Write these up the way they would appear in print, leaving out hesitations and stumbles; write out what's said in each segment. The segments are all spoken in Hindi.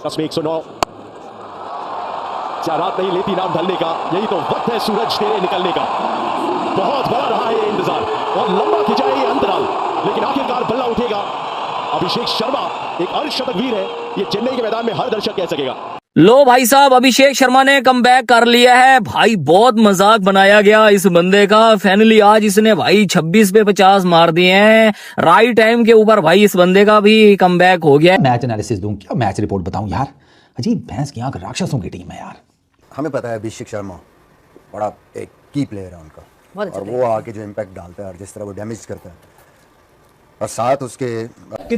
कसम 109 क्या रात नहीं लेती नाम ढलने का, यही तो वक्त है सूरज तेरे निकलने का। बहुत बड़ा रहा है ये इंतजार और लंबा खिंचा है ये अंतराल, लेकिन आखिरकार बल्ला उठेगा। अभिषेक शर्मा एक अर्धशतक वीर है, ये चेन्नई के मैदान में हर दर्शक कह सकेगा। लो भाई साहब, अभिषेक शर्मा ने कमबैक कर लिया है भाई। बहुत मजाक बनाया गया इस बंदे का। फाइनली आज इसने भाई 26 पे 50 मार दिए हैं राइट टाइम के ऊपर। भाई इस बंदे का भी कमबैक हो गया। मैच एनालिसिस दूं क्या मैच रिपोर्ट बताऊं यार? अजीब भैंस की आंख राक्षसों की टीम है यार। हमें पता है अभिषेक शर्मा बड़ा एक की प्लेयर है उनका, और वो आके जो इम्पैक्ट डालता है और जिस तरह वो डैमेज करता है, और साथ उसके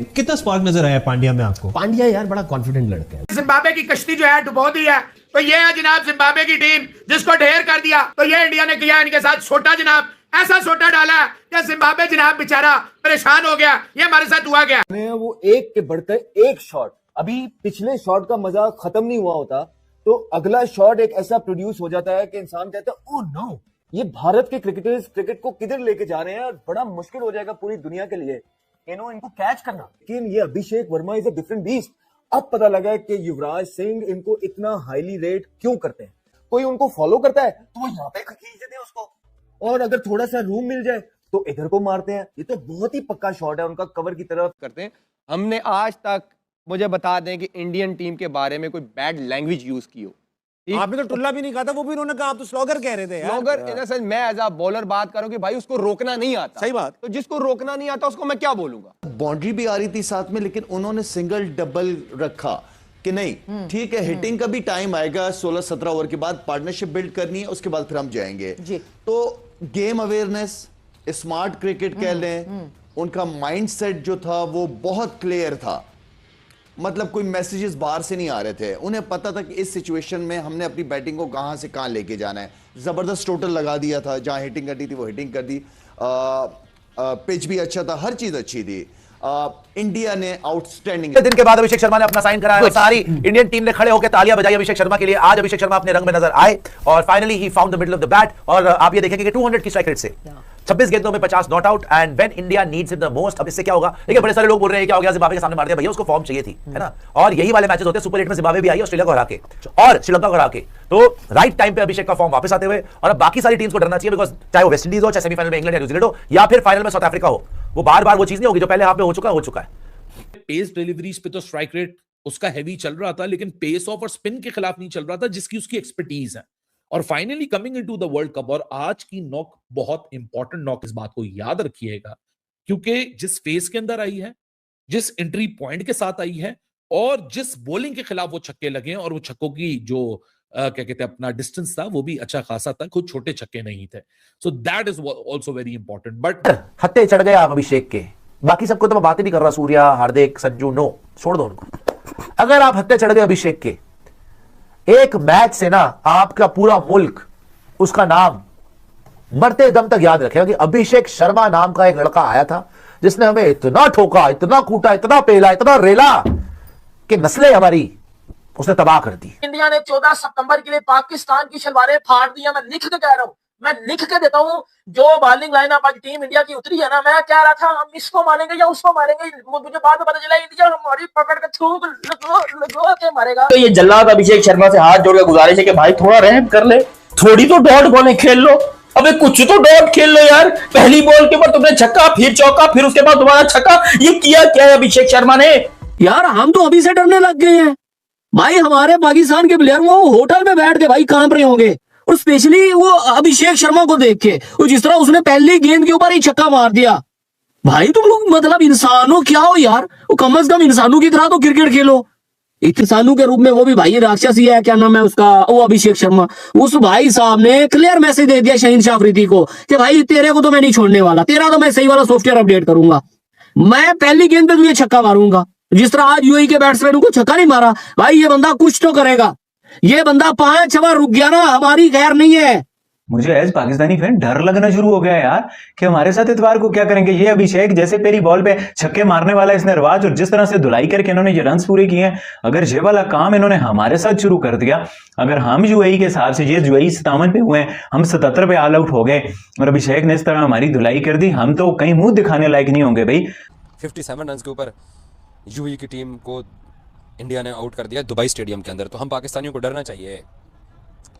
कितना स्पार्क नजर आया पांड्या में आपको? पांड्या यार बड़ा कॉन्फिडेंट लड़का है। जिम्बाब्वे की कश्ती जो है डुबो दी है, तो ये है जनाब जिम्बाब्वे की टीम जिसको ढेर कर दिया। तो ये इंडिया ने किया इनके साथ सोटा जनाब, ऐसा सोटा डाला है कि जिम्बाब्वे जनाब बेचारा परेशान हो गया। ये हमारे साथ हुआ गया। वो एक के बढ़कर एक शॉट, अभी पिछले शॉट का मजा खत्म नहीं हुआ होता तो अगला शॉट एक ऐसा प्रोड्यूस हो जाता है कि इंसान कहता है ओह नो, ये भारत के क्रिकेटर्स क्रिकेट को किधर लेके जा रहे हैं और बड़ा मुश्किल हो जाएगा पूरी दुनिया के लिए इनको कैच करना। लेकिन ये Abhishek Verma is a different beast. अब पता लगा कि युवराज सिंह इनको इतना हाईली रेट क्यों करते हैं। कोई उनको फॉलो करता है तो वो यहाँ पे खींच देते हैं उसको, और अगर थोड़ा सा रूम मिल जाए तो इधर को मारते हैं। ये तो बहुत ही पक्का शॉट है उनका, कवर की तरफ करते हैं। हमने आज तक, मुझे बता दें कि इंडियन टीम के बारे में कोई बैड लैंग्वेज यूज की हो। आपने तो टुल्ला भी नहीं कहा था, वो भी उन्होंने कहा आप तो स्लॉगर कह रहे थे यार। स्लॉगर इन द सेंस मैं एज अ बॉलर बात करूं कि भाई उसको रोकना नहीं आता। सही बात। तो जिसको रोकना नहीं आता उसको मैं क्या बोलूंगा। बाउंड्री भी आ रही थी साथ में, लेकिन उन्होंने सिंगल डबल रखा कि नहीं ठीक है, हिटिंग का भी टाइम आएगा 16-17 ओवर के बाद, पार्टनरशिप बिल्ड करनी है, उसके बाद फिर हम जाएंगे जी। तो गेम अवेयरनेस, स्मार्ट क्रिकेट कह लें, उनका माइंडसेट जो था वो बहुत क्लियर था। मतलब कोई मैसेजेस बाहर से नहीं आ रहे थे, उन्हें पता था कि इस सिचुएशन में हमने अपनी बैटिंग को कहां से कहां लेके जाना है। जबरदस्त टोटल लगा दिया था, जहां हिटिंग करनी थी वो हिटिंग कर दी। पिच भी अच्छा था, हर चीज अच्छी थी। इंडिया ने आउटस्टैंडिंग। दिन के बाद अभिषेक शर्मा ने अपना साइन कराया, सारी इंडियन टीम ने खड़े होकर तालियां बजाई अभिषेक शर्मा के लिए। आज अभिषेक शर्मा अपने रंग में नजर आए और finally he found the middle of the bat. और आप ये देखेंगे कि 200 की स्ट्राइक रेट से 26 गेंदों में 50 not out, and when India needs it the most. अब इससे क्या होगा? देखिए बड़े सारे लोग बोल रहे हैं क्या हो गया, जिम्बाब्वे के सामने मार दिया। भैया उसको फॉर्म चाहिए थी, है ना। और यही वाले मैचेस होते हैं। सुपर 8 में जिम्बाब्वे भी आई ऑस्ट्रेलिया को हरा के, और श्रीलंका को हरा के। तो राइट टाइम पे अभिषेक का फॉर्म वापस आते हुए, और अब बाकी सारी टीम्स को डरना चाहिए, बिकॉज चाहे वो वेस्ट इंडीज हो, चाहे सेमीफाइनल में इंग्लैंड या न्यूजीलैंड हो, या फिर फाइनल में साउथ अफ्रीका हो, वो बार बार वो चीज नहीं होगी जो पहले हाफ में हो चुका है। पेस डिलीवरीज पे तो स्ट्राइक रेट उसका हैवी चल रहा था, लेकिन पेस ऑफ और स्पिन के खिलाफ नहीं चल रहा था, जिसकी उसकी एक्सपर्टीज है। और finally coming into the world cup, और आज की नॉक बहुत इंपॉर्टेंट नॉक, इस बात को याद रखिएगा, क्योंकि जिस फेस के अंदर आई है, जिस एंट्री पॉइंट के साथ आई है, और जिस बॉलिंग के खिलाफ वो छक्के लगे, और वो छक्कों की जो क्या कहते हैं अपना डिस्टेंस था वो भी अच्छा खासा था, कुछ छोटे छक्के नहीं थे। So that is also very important. But हत्ते चढ़ गए आप अभिषेक के, बाकी सबको तो मैं बात ही नहीं कर रहा, सूर्या, हार्दिक, संजू, नो, छोड़ दो उनको। अगर आप हत्ते चढ़ गए अभिषेक के, एक मैच से ना आपका पूरा मुल्क उसका नाम मरते दम तक याद रखेगा कि अभिषेक शर्मा नाम का एक लड़का आया था जिसने हमें इतना ठोका, इतना कूटा, इतना पेला, इतना रेला कि नस्लें हमारी उसने तबाह कर दी। इंडिया ने 14 सितंबर के लिए पाकिस्तान की शलवारें फाड़ दी है। मैं लिख के कह रहा हूँ, मैं लिख के देता हूँ। जो बॉलिंग लाइनअप आज टीम इंडिया की उतरी है ना, मैं कह रहा था हम इसको मारेंगे या उसको मारेंगे, मुझे बाद में पता चला इंडिया हमारी पकड़ के थूक लगो के मारेगा। तो ये जल्लाद अभिषेक शर्मा से हाथ जोड़ के गुजारिश है कि भाई थोड़ा रहम कर ले, थोड़ी तो डॉट बॉलिंग खेल लो। अबे कुछ तो डॉट खेल लो यार। पहली बॉल के ऊपर तुमने छक्का, फिर चौका, फिर उसके बाद दोबारा छक्का। ये किया क्या है अभिषेक शर्मा ने? यार हम तो अभी से डरने लग गए हैं भाई। हमारे पाकिस्तान के प्लेयर वो होटल में बैठ के भाई कांप रहे होंगे, और स्पेशली वो अभिषेक शर्मा को देख के, वो जिस तरह उसने पहली गेंद के ऊपर ही छक्का मार दिया। भाई तुम लोग मतलब इंसानों क्या हो यार? वो कम से कम इंसानों की तरह तो क्रिकेट खेलो। इंसानों के रूप में वो भी भाई राक्षस ही है, क्या नाम है उसका, वो अभिषेक शर्मा। उस भाई साहब ने क्लियर मैसेज दे दिया शाहीन शाह अफरीदी को कि भाई तेरे को तो मैं नहीं छोड़ने वाला, तेरा तो मैं सही वाला सॉफ्टवेयर अपडेट करूंगा, मैं पहली गेंद पे तुझे छक्का मारूंगा। जिस तरह आज यूएई के बैट्समैन को छक्का नहीं मारा, भाई ये बंदा कुछ तो करेगा। ये बंदा 5 ओवर रुक गया ना, हमारी खैर नहीं है। मुझे एज पाकिस्तानी फैन डर लगना शुरू हो गया यार कि हमारे साथ इतवार को क्या करेंगे। ये अभिषेक जैसे पहली बॉल पे छक्के मारने वाला इसने रिवाज, और जिस तरह से धुलाई करके इन्होंने ये रन्स पूरे किए हैं, अगर ये वाला काम इन्होंने हमारे साथ शुरू कर दिया, अगर हम यूएई के हिसाब से, ये यूएई 57 पे हुए हैं, हम 77 पे ऑल आउट हो गए, और अभिषेक ने इस तरह हमारी धुलाई कर दी, हम तो कहीं मुंह दिखाने लायक नहीं होंगे भाई। 57 रन के ऊपर यूएई की टीम को इंडिया ने आउट कर दिया दुबई स्टेडियम के अंदर, तो हम पाकिस्तानियों को डरना चाहिए?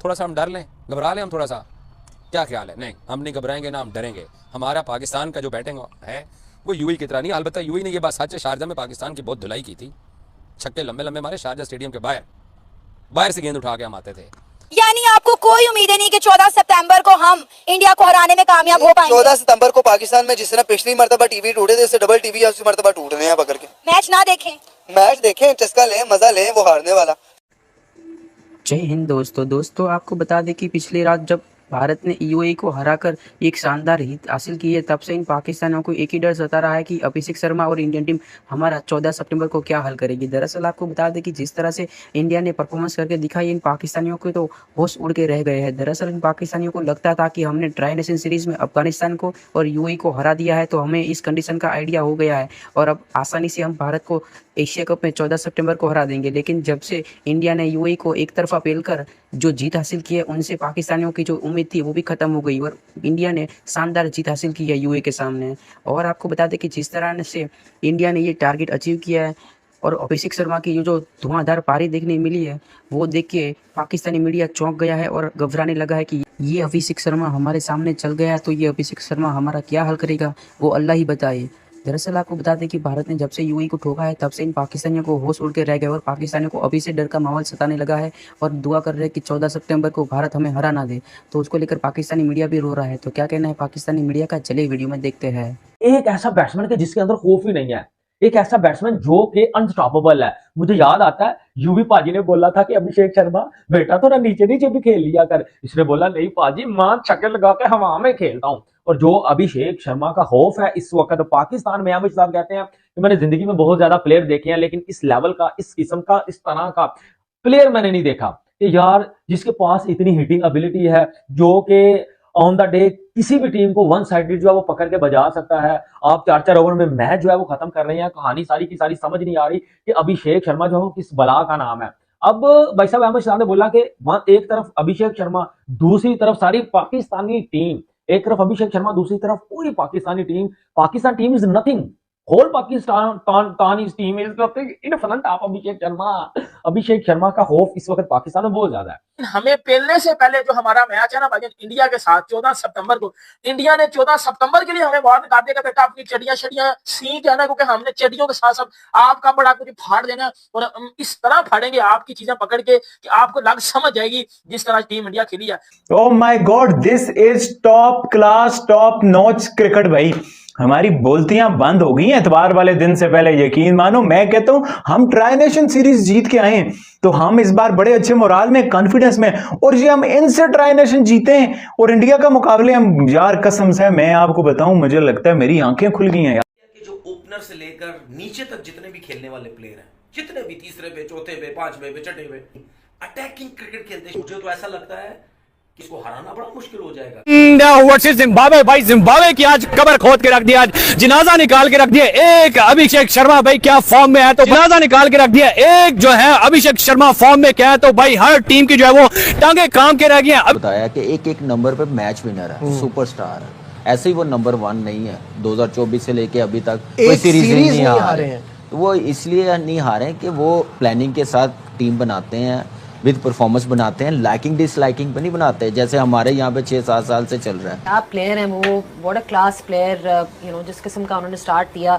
थोड़ा सा हम डर लें, घबरा लें हम थोड़ा सा? क्या ख्याल है? नहीं, हम नहीं घबराएंगे ना हम डरेंगे। हमारा पाकिस्तान का जो बैटिंग है वो यूएई की तरह नहीं। अलबत्ता यूएई ने ये बात सच है, शारजा में पाकिस्तान की बहुत धुलाई की थी, छक्के लंबे लंबे मारे शारजा स्टेडियम के बाहर से गेंद उठा के हम आते थे। यानी आपको कोई उम्मीद नहीं कि 14 सितंबर को हम इंडिया को हराने में कामयाब हो पाएंगे? 14 सितंबर को पाकिस्तान में जिस तरह पिछली मरतबा टीवी टूटे थे, इससे डबल टीवी उसी मरतबा टूट रहे हैं पकड़ के। मैच ना देखें, मैच देखें, चस्का लें, मजा लें, वो हारने वाला। जय हिंद दोस्तों, आपको बता दें कि पिछली रात जब भारत ने यूएई को हराकर एक शानदार जीत हासिल की है, तब से इन पाकिस्तानियों को एक ही डर सता रहा है कि अभिषेक शर्मा और इंडियन टीम हमारा 14 सितंबर को क्या हल करेगी। दरअसल आपको बता दें कि जिस तरह से इंडिया ने परफॉर्मेंस करके दिखाई, इन पाकिस्तानियों के तो होश उड़ के रह गए हैं। दरअसल इन पाकिस्तानियों को लगता था कि हमने ट्राई नेशन सीरीज में अफगानिस्तान को और यूएई को हरा दिया है, तो हमें इस कंडीशन का आइडिया हो गया है और अब आसानी से हम भारत को एशिया कप में 14 सितंबर को हरा देंगे। लेकिन जब से इंडिया ने यूएई को एक तरफा पेलकर जो जीत हासिल की है, उनसे पाकिस्तानियों की जो उम्मीद थी वो भी खत्म हो गई और इंडिया ने शानदार जीत हासिल की है यूएई के सामने। और आपको बता दें कि जिस तरह से इंडिया ने ये टारगेट अचीव किया है और अभिषेक शर्मा की जो धुआंधार पारी देखने मिली है, वो देख के पाकिस्तानी मीडिया चौंक गया है और घबराने लगा है कि ये अभिषेक शर्मा हमारे सामने चल गया है, तो ये अभिषेक शर्मा हमारा क्या हल करेगा वो अल्लाह ही बताए। दरअसल आपको बता दें कि भारत ने जब से यूएई को ठोका है, तब से इन पाकिस्तानियों को होश उड़ के रह गए और पाकिस्तानियों को अभी से डर का माहौल सताने लगा है और दुआ कर रहे हैं कि 14 सितंबर को भारत हमें हरा ना दे। तो उसको लेकर पाकिस्तानी मीडिया भी रो रहा है। तो क्या कहना है पाकिस्तानी मीडिया का, चलिए वीडियो में देखते हैं। एक ऐसा बैट्समैन के जिसके अंदर खौफ ही नहीं है, एक ऐसा बैट्समैन जो कि अनस्टॉपेबल है। मुझे याद आता है यूवी पाजी ने बोला था कि अभिषेक शर्मा बेटा थोड़ा नीचे नीचे भी खेल लिया कर। इसने बोला नहीं पाजी, मां छक्के लगा के हवा में खेलता हूँ। और जो अभिषेक शर्मा का खौफ है इस वक्त पाकिस्तान में, अमित साहब कहते हैं कि मैंने जिंदगी में बहुत ज्यादा प्लेयर देखे हैं, लेकिन इस लेवल का, इस किस्म का, इस तरह का प्लेयर मैंने नहीं देखा कि यार जिसके पास इतनी हिटिंग एबिलिटी है, जो कि ऑन द डे किसी भी टीम को वन साइडेड जो है वो पकड़ के बजा सकता है। आप 4-4 ओवर में मैच जो है वो खत्म कर रहे हैं। कहानी सारी की सारी समझ नहीं आ रही कि अभिषेक शर्मा जो है किस बला का नाम है। अब भाई साहब अहमद शाह ने बोला कि एक तरफ अभिषेक शर्मा, दूसरी तरफ सारी पाकिस्तानी टीम, एक तरफ अभिषेक शर्मा, दूसरी तरफ पूरी Pakistani team. Pakistan team is nothing, whole Pakistan is team is nothing in front of Abhishek Sharma. Abhishek Sharma का खौफ इस वक्त पाकिस्तान में बहुत ज्यादा है। हमें पेलने से पहले जो हमारा मैच है ना भाई इंडिया के साथ 14 सितंबर को, इंडिया ने 14 सितंबर के लिए हमें वार्न कर देगा बेटा अपनी चडियां सीख है ना, क्योंकि हमने चडियों के साथ साथ आपका बड़ा कुछ फाड़ देना और इस तरह फाड़ेंगे आपकी चीजें पकड़ के कि आपको लग समझ जाएगी जिस तरह टीम इंडिया खेली है। Oh my God, this is top class, top notch cricket भाई। हमारी बोलतियां बंद हो गई हैं इतवार वाले दिन से पहले। यकीन मानो, मैं कहता हूं हम ट्राई नेशन सीरीज जीत के आए, तो हम इस बार बड़े अच्छे मोराल में, कॉन्फिडेंस में, और ये हम इनसे ट्राई नेशन जीते हैं और इंडिया का मुकाबले हम, यार कसम से मैं आपको बताऊं, मुझे लगता है मेरी आंखें खुल गई हैं यार। जो ओपनर से लेकर नीचे तक जितने भी खेलने वाले प्लेयर हैं, जितने भी तीसरे पे, चौथे पे, पांचवे पे, छठे पे अटैकिंग क्रिकेट खेलते हैं, मुझे तो ऐसा लगता है इसको हराना बड़ा मुश्किल हो जाएगा। जिम्बाब्वे भाई, जिम्बाब्वे की आज कबर खोद के रख दिया, आज जनाजा निकाल के रख दिया। एक अभिषेक शर्मा भाई क्या फॉर्म में है, तो जनाजा निकाल के रख दिया। एक जो है अभिषेक शर्मा फॉर्म में क्या है, तो भाई हर टीम की जो है वो टांगे काम के रह गई हैं। बताया कि एक एक नंबर पे मैच विनर है, सुपरस्टार है। ऐसे ही वो नंबर 1 नहीं है। 2024 से लेके अभी तक कोई सीरीज नहीं हारे हैं। वो इसलिए नहीं हारे कि वो प्लानिंग के साथ टीम बनाते हैं, विद परफॉर्मेंस बनाते हैं, लाइकिंग डिसलाइकिंग पे नहीं बनाते, जैसे हमारे यहाँ पे 6-7 साल से चल रहा है। आप प्लेयर हैं, वो what a class player, you know, जिस किस्म का उन्होंने स्टार्ट दिया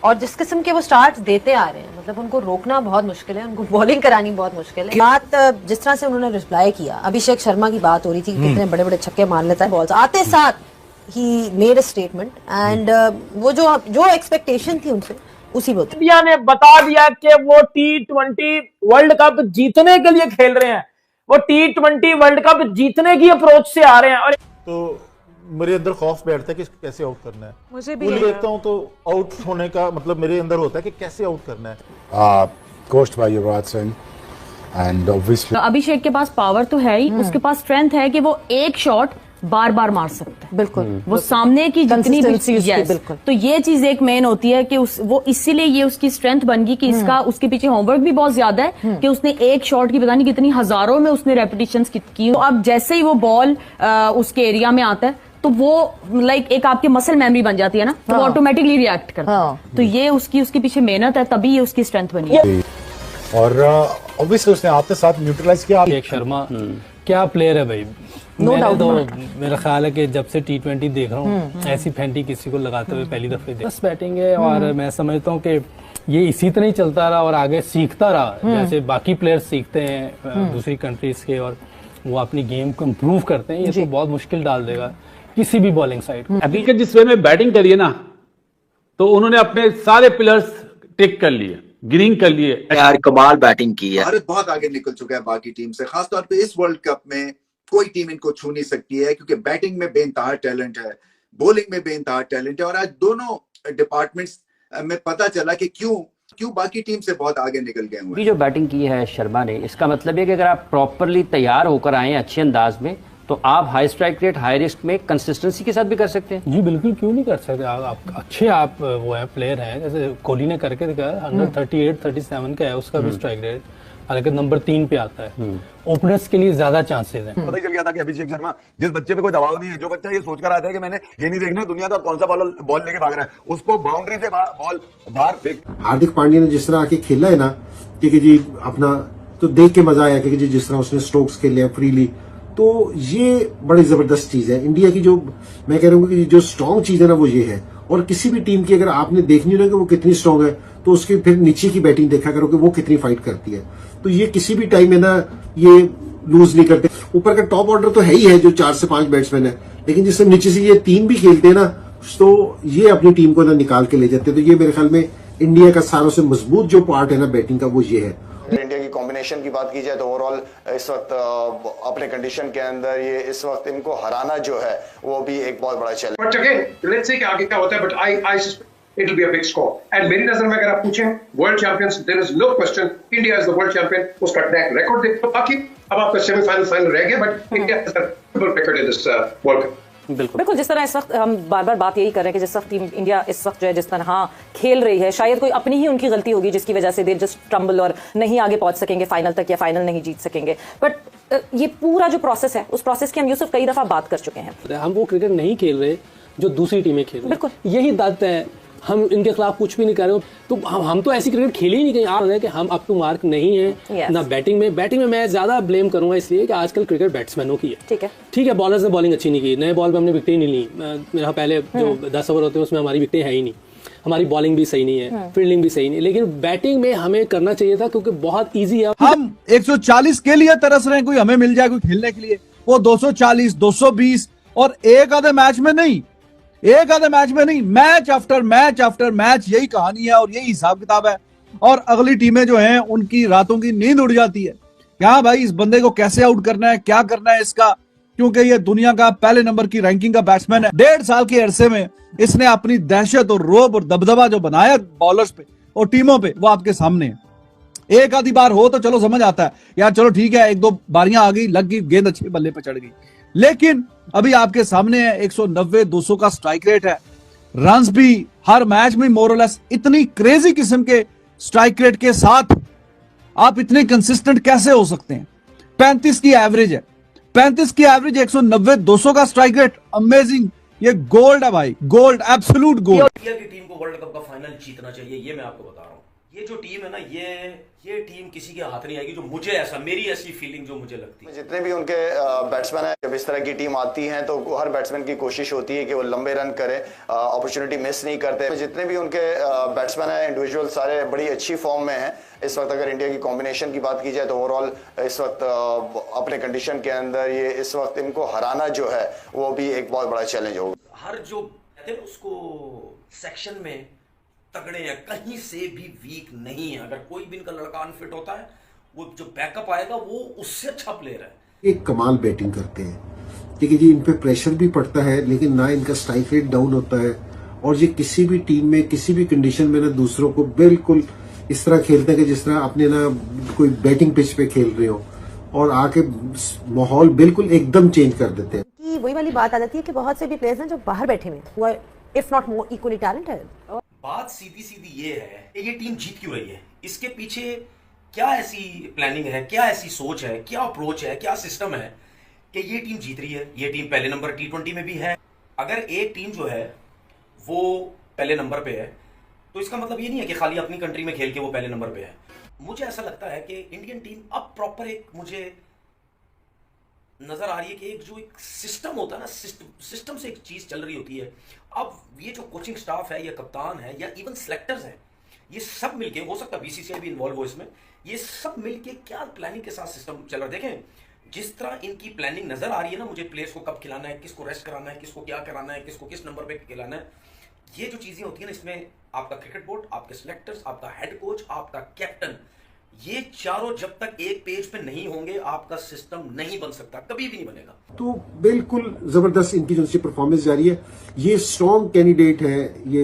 और जिस किस्म के वो स्टार्ट देते आ रहे हैं, मतलब उनको रोकना बहुत मुश्किल है, उनको बॉलिंग करानी बहुत मुश्किल है। बात जिस तरह से उन्होंने रिप्लाई किया, अभिषेक शर्मा की बात हो रही थी कि कितने बड़े बड़े छक्के मार लेता है बॉल्स, आते साथ he made a statement and वो जो एक्सपेक्टेशन थी उनसे उसी वक्त इंडिया ने बता दिया कि वो T20 वर्ल्ड कप जीतने के लिए खेल रहे हैं, वो T20 वर्ल्ड कप जीतने की अप्रोच से आ रहे हैं। और तो मेरे अंदर खौफ बैठता है कि इसको कैसे आउट करना है। मुझे भी देखता हूं तो आउट होने का मतलब मेरे अंदर होता है कि कैसे आउट करना है। Coached by Yuvraj Singh and obviously Abhishek के पास पावर तो है ही, उसके पास स्ट्रेंथ है कि वो एक शॉट बार बार मार सकता है। बिल्कुल वो सामने की जितनी भी बिल्कुल, तो ये चीज एक मेन होती है कि वो इसीलिए ये उसकी स्ट्रेंथ बन गई कि इसका उसके पीछे होमवर्क भी बहुत ज्यादा है कि उसने एक शॉट की पता नहीं कितनी हजारों में उसने रेपिटेशंस की। तो अब जैसे ही वो बॉल उसके एरिया में आता है तो वो लाइक एक आपकी मसल मेमोरी बन जाती है ना, तो वो ऑटोमेटिकली रिएक्ट करता है। तो ये उसकी पीछे मेहनत है, तभी ये उसकी स्ट्रेंथ बनी है। और ऑब्वियसली उसने आपके साथ न्यूट्रलाइज किया। एक शर्मा क्या प्लेयर है भाई, मैंने तो मेरा ख्याल है कि जब से T20 देख रहा हूँ ऐसी फैंटी किसी को लगाते हुए पहली दफे बस बैटिंग है। और मैं समझता हूँ कि ये इसी तरह ही चलता रहा और आगे सीखता रहा, जैसे बाकी प्लेयर्स सीखते हैं दूसरी कंट्रीज के और वो अपनी गेम को इम्प्रूव करते हैं, ये तो बहुत मुश्किल डाल देगा किसी भी बॉलिंग साइड को। अभी के जिस वे में बैटिंग करी है ना, तो उन्होंने अपने सारे प्लेयर्स टिक कर लिए, ग्रीन कर लिए। यार कमाल बैटिंग की है। भारत बहुत आगे निकल चुका है बाकी टीम से, खासतौर पे इस वर्ल्ड कप में कोई टीम इनको छू नहीं सकती है, क्योंकि बैटिंग में बेइंतहा टैलेंट है, बॉलिंग में बेइंतहा टैलेंट है। और आज दोनों डिपार्टमेंट्स में पता चला कि क्यों बाकी टीम से बहुत आगे निकल गए हुए। जो बैटिंग की है शर्मा ने, इसका मतलब है कि अगर आप प्रॉपरली तैयार होकर आए अच्छे अंदाज में, तो आप high strike rate high risk में कंसिस्टेंसी के साथ भी कर सकते हैं। जी बिल्कुल, क्यों नहीं कर सकते। आप अच्छे आप वो है प्लेयर हैं, जैसे कोहली ने करके दिखाया, 138-37 का है उसका भी स्ट्राइक रेट, हालांकि नंबर 3 पे आता है। ओपनर्स के लिए ज्यादा चांसेस हैं। पता ही चल गया था कि अभिषेक शर्मा, जिस बच्चे पे कोई दबाव नहीं है, जो बच्चा ये सोच कर आता है कि मैंने ये नहीं देखना दुनिया का कौन सा बॉल लेके भाग रहा है, उसको बाउंड्री से बॉल बाहर फेंक। हार्दिक पांड्या ने जिस तरह आके खेला है ना, कि जी अपना तो देख के मजा आया कि जी जिस तरह उसने स्ट्रोक्स खेले हैं फ्रीली, तो ये बड़ी जबरदस्त चीज है। इंडिया की जो मैं कह रहा हूँ कि जो स्ट्रॉन्ग चीज है ना वो ये है। और किसी भी टीम की अगर आपने देखनी हो ना कि वो कितनी स्ट्रॉन्ग है, तो उसके फिर नीचे की बैटिंग देखा करो कि वो कितनी फाइट करती है। तो ये किसी भी टाइम में ना ये लूज नहीं करते। ऊपर का टॉप ऑर्डर तो है ही है जो 4 से 5 बैट्समैन है, लेकिन जिससे नीचे से ये 3 भी खेलते हैं ना, तो ये अपनी टीम को ना निकाल के ले जाते हैं। तो ये मेरे ख्याल में इंडिया का सारों से मजबूत जो पार्ट है ना बैटिंग का, वो ये है। इंडिया की कॉम्बिनेशन की बात की जाए तो ओवरऑल इस वक्त अपने कंडीशन के अंदर ये इस वक्त इनको हराना जो है वो भी एक बहुत बड़ा challenge. But again let's say कि आगे क्या होता है, but I suspect it will be a big score. And मेरी नजर में अगर आप पूछें world champions, there is no question, India is the world champion. उसका ट्रैक रिकॉर्ड देखो, बाकी अब आपका सेमीफाइनल फाइनल रह गया, but India is the record in this world cup. बिल्कुल जिस तरह इस वक्त हम बार बार बात यही कर रहे हैं कि जिस वक्त टीम इंडिया इस वक्त जो है जिस तरह खेल रही है, शायद कोई अपनी ही उनकी गलती होगी जिसकी वजह से दे जस्ट ट्रम्बल और नहीं आगे पहुंच सकेंगे फाइनल तक, या फाइनल नहीं जीत सकेंगे। बट ये पूरा जो प्रोसेस है, उस प्रोसेस की हम यूसुफ कई दफा बात कर चुके हैं। हम वो क्रिकेट नहीं खेल रहे जो दूसरी टीमें खेल रही, बिल्कुल यही बात है। हम इनके खिलाफ कुछ भी नहीं कर रहे, तो हम तो ऐसी क्रिकेट खेले ही नहीं। कहीं आ रहे हैं कि हम अप टू मार्क नहीं है ना बैटिंग में मैं ज्यादा ब्लेम करूंगा इसलिए कि आजकल क्रिकेट बैट्समैनों की है। ठीक है बॉलर्स ने बॉलिंग अच्छी नहीं की, नए बॉल पे हमने विकेट ही नहीं ली। मेरा पहले जो 10 ओवर होते हैं उसमें हमारी विकेटें है ही नहीं, हमारी बॉलिंग भी सही नहीं है, फील्डिंग भी सही नहीं। लेकिन बैटिंग में हमें करना चाहिए था, क्योंकि बहुत ईजी है। हम 140 के लिए तरस रहे हैं, कोई हमें मिल जाए कोई खेलने के लिए, वो 240 220 और एक आधे मैच में नहीं, मैच आफ्टर मैच यही कहानी है और यही हिसाब किताब है। और अगली टीमें जो हैं उनकी रातों की नींद उड़ जाती है, क्या भाई इस बंदे को कैसे आउट करना है, क्या करना है इसका, क्योंकि ये दुनिया का पहले नंबर की रैंकिंग का बैट्समैन है। 1.5 साल के अरसे में इसने अपनी दहशत और रोब और दबदबा जो बनाया बॉलर्स पे और टीमों पे, वो आपके सामने है। एक आधी बार हो तो चलो समझ आता है यार, चलो ठीक है, 1-2 बारियां आ गई, लग गई, गेंद अच्छे बल्ले पे चढ़ गई। लेकिन अभी आपके सामने है 190-200 का स्ट्राइक रेट है, रन्स भी हर मैच में मोरलेस। इतनी क्रेजी किस्म के स्ट्राइक रेट के साथ आप इतने कंसिस्टेंट कैसे हो सकते हैं? 35 की एवरेज है, 190-200 का स्ट्राइक रेट, अमेजिंग। ये गोल्ड है भाई, गोल्ड, एब्सोल्यूट गोल्ड। इंडिया की टीम को वर्ल्ड कप का फाइनल जीतना चाहिए, ये मैं आपको बता रहा हूँ। ये जो टीम है ना, ये टीम किसी के हाथ नहीं आएगी, जो मुझे ऐसा, मेरी ऐसी फीलिंग जो मुझे लगती है। जितने भी उनके बैट्समैन हैं, जब इस तरह की टीम आती है तो हर बैट्समैन की कोशिश होती है कि वो लंबे रन करे, अपॉर्चुनिटी मिस नहीं करते। जितने भी उनके बैट्समैन हैं इंडिविजुअल सारे बड़ी अच्छी फॉर्म में हैं इस वक्त। अगर इंडिया की कॉम्बिनेशन की बात की जाए तो ओवरऑल इस वक्त अपने कंडीशन के अंदर ये इस वक्त इनको हराना जो है वो भी एक बहुत बड़ा चैलेंज होगा। हर जो कहते हैं उसको सेक्शन में तगड़े हैं, कहीं से भी वीक नहीं है। अगर कोई भी इनका लड़का अनफिट होता है, वो जो बैकअप आएगा वो उससे अच्छा प्लेयर है। एक कमाल बैटिंग करते हैं, ठीक है जी, इन पे प्रेशर भी पड़ता है, लेकिन ना इनका स्ट्राइक रेट डाउन होता है। और ये किसी भी टीम में किसी भी कंडीशन में ना दूसरों को बिल्कुल इस तरह खेलते हैं कि जिस तरह अपने ना कोई बैटिंग पिच पे खेल रहे हो, और आके माहौल बिल्कुल एकदम चेंज कर देते हैं। वही वाली बात आ जाती है कि बहुत से भी प्लेयर्स हैं जो बाहर बैठे हुए हैं, if not more equally talented. बात सीधी सीधी ये है कि ये टीम जीत क्यों रही है, इसके पीछे क्या ऐसी प्लानिंग है, क्या ऐसी सोच है, क्या अप्रोच है, क्या सिस्टम है कि ये टीम जीत रही है। ये टीम पहले नंबर T20 में भी है। अगर एक टीम जो है वो पहले नंबर पे है, तो इसका मतलब ये नहीं है कि खाली अपनी कंट्री में खेल के वो पहले नंबर पे है। मुझे ऐसा लगता है कि इंडियन टीम अब प्रॉपर एक मुझे नजर आ रही है कि एक जो एक सिस्टम होता है ना, सिस्टम से एक चीज चल रही होती है। अब ये जो कोचिंग स्टाफ है या कप्तान है या इवन सिलेक्टर्स हैं, ये सब मिलके, हो सकता है बीसीसीआई भी इन्वॉल्व हो इसमें, ये सब मिलके क्या प्लानिंग के साथ सिस्टम चल रहा है। देखें जिस तरह इनकी प्लानिंग नजर आ रही है ना मुझे, प्लेयर्स को कब खिलाना है, किसको रेस्ट कराना है, किसको क्या कराना है, किसको किस नंबर पे खिलाना है, ये जो चीजें होती है ना, इसमें आपका क्रिकेट बोर्ड, आपके सिलेक्टर्स, आपका हेड कोच, आपका कैप्टन, ये चारों जब तक एक पेज पे नहीं होंगे आपका सिस्टम नहीं बन सकता, कभी भी नहीं बनेगा। तो बिल्कुल जबरदस्त इनकी जो सी परफॉर्मेंस जारी है, ये स्ट्रॉन्ग कैंडिडेट है ये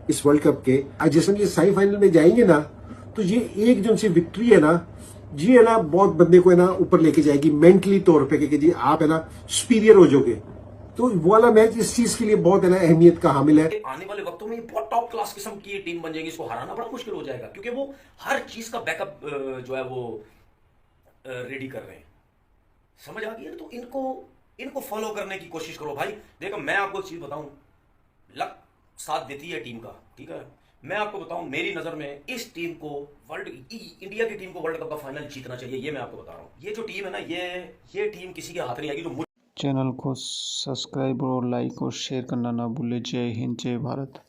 इस वर्ल्ड कप के। आज जैसे ये सेमीफाइनल में जाएंगे ना, तो ये एक जो सी विक्ट्री है ना, जी है ना, बहुत बंदे को है ना ऊपर लेके जाएगी मेंटली तौर पे, कि जी आप है ना सुपीरियर हो जाओगे। तो वो वाला मैच इस चीज के लिए बहुत है ना अहमियत का हामिल है। आने वाले वक्तों में बहुत टॉप क्लास किस्म की टीम बन जाएगी, इसको हराना बड़ा मुश्किल हो जाएगा, क्योंकि वो हर चीज का बैकअप जो है वो रेडी कर रहे हैं। समझ आ गई है? तो इनको फॉलो करने की कोशिश करो भाई। देखो मैं आपको एक चीज बताऊं, लक साथ देती है टीम का, ठीक है। मैं आपको बताऊं, मेरी नजर में इस टीम को इंडिया की टीम को वर्ल्ड कप का फाइनल जीतना चाहिए, ये मैं आपको बता रहा हूं। ये जो टीम है ना, ये टीम किसी के हाथ नहीं आएगी। जो चैनल को सब्सक्राइब और लाइक और शेयर करना ना भूले। जय हिंद, जय भारत।